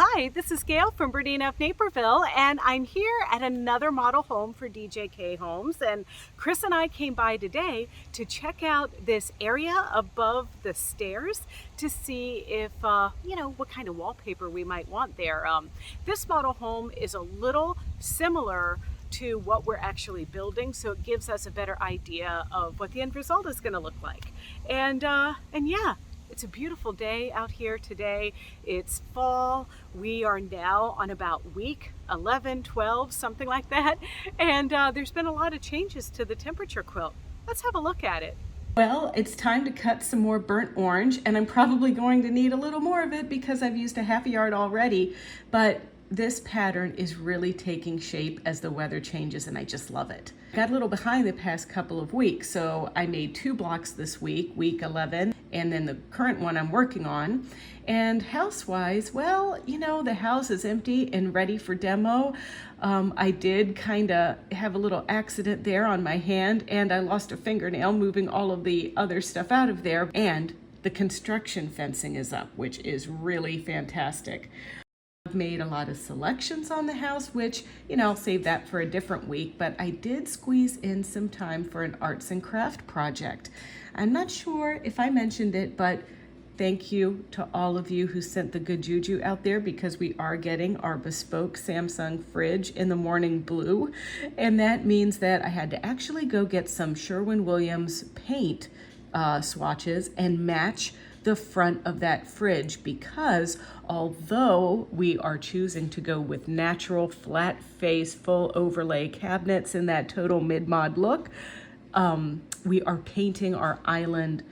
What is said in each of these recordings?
Hi, this is Gayle from BERNINA of Naperville, and I'm here at another model home for DJK Homes. And Chris and I came by today to check out this area above the stairs to see if, what kind of wallpaper we might want there. This model home is a little similar to what we're actually building, so it gives us a better idea of what the end result is going to look like. And yeah. It's a beautiful day out here today. It's fall. We are now on about week 11, 12, something like that. And there's been a lot of changes to the temperature quilt. Let's have a look at it. Well, it's time to cut some more burnt orange, and I'm probably going to need a little more of it because I've used a half a yard already, but this pattern is really taking shape as the weather changes, and I just love it. I got a little behind the past couple of weeks, so I made 2 blocks this week, week 11, and then the current one I'm working on. And house-wise, well, the house is empty and ready for demo. I did kind of have a little accident there on my hand, and I lost a fingernail moving all of the other stuff out of there, and the construction fencing is up, which is really fantastic. I've made a lot of selections on the house, which, I'll save that for a different week, but I did squeeze in some time for an arts and craft project. I'm not sure if I mentioned it, but thank you to all of you who sent the good juju out there, because we are getting our bespoke Samsung fridge in the morning blue. And that means that I had to actually go get some Sherwin-Williams paint swatches and match the front of that fridge, because although we are choosing to go with natural flat face full overlay cabinets in that total mid-mod look, we are painting our island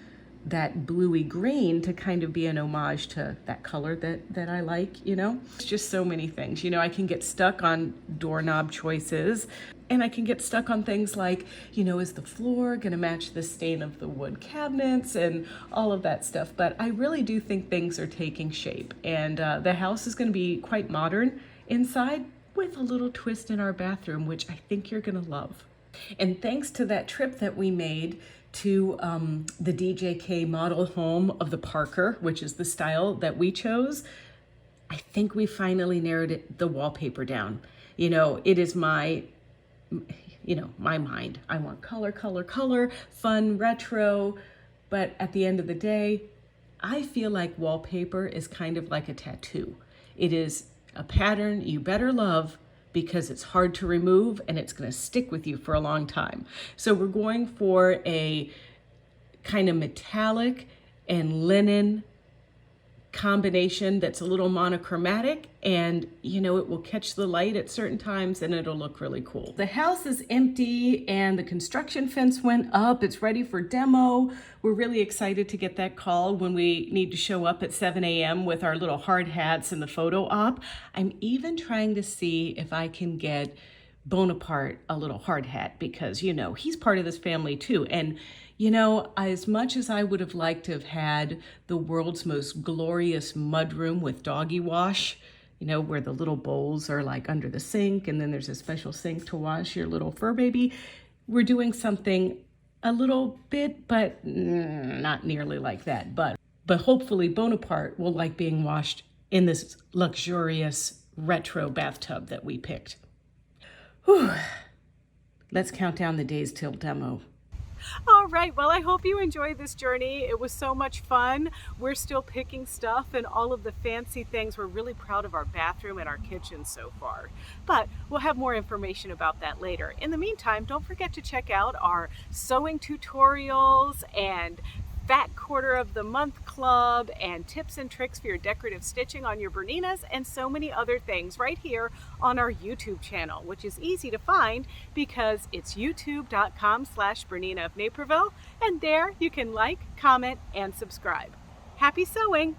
that bluey green to kind of be an homage to that color that I like, It's just so many things. I can get stuck on doorknob choices, and I can get stuck on things like, is the floor gonna match the stain of the wood cabinets and all of that stuff. But I really do think things are taking shape, and the house is gonna be quite modern inside with a little twist in our bathroom, which I think you're gonna love. And thanks to that trip that we made to the DJK model home of the Parker, which is the style that we chose, I think we finally narrowed the wallpaper down. It is my mind. I want color, color, color, fun, retro. But at the end of the day, I feel like wallpaper is kind of like a tattoo. It is a pattern you better love, because it's hard to remove and it's going to stick with you for a long time. So we're going for a kind of metallic and linen combination that's a little monochromatic, and it will catch the light at certain times and it'll look really cool. The house is empty and the construction fence went up. It's ready for demo. We're really excited to get that call when we need to show up at 7 a.m. with our little hard hats and the photo op. I'm even trying to see if I can get Bonaparte a little hard hat, because he's part of this family too. And as much as I would have liked to have had the world's most glorious mudroom with doggy wash, where the little bowls are like under the sink and then there's a special sink to wash your little fur baby, we're doing something a little bit, but not nearly like that. But hopefully Bonaparte will like being washed in this luxurious retro bathtub that we picked. Whew. Let's count down the days till demo. All right, well, I hope you enjoyed this journey. It was so much fun. We're still picking stuff and all of the fancy things. We're really proud of our bathroom and our kitchen so far, but we'll have more information about that later. In the meantime, don't forget to check out our sewing tutorials and Fat Quarter of the Month Club and tips and tricks for your decorative stitching on your Berninas, and so many other things right here on our YouTube channel, which is easy to find because it's youtube.com/BERNINA of Naperville, and there you can like, comment, and subscribe. Happy sewing!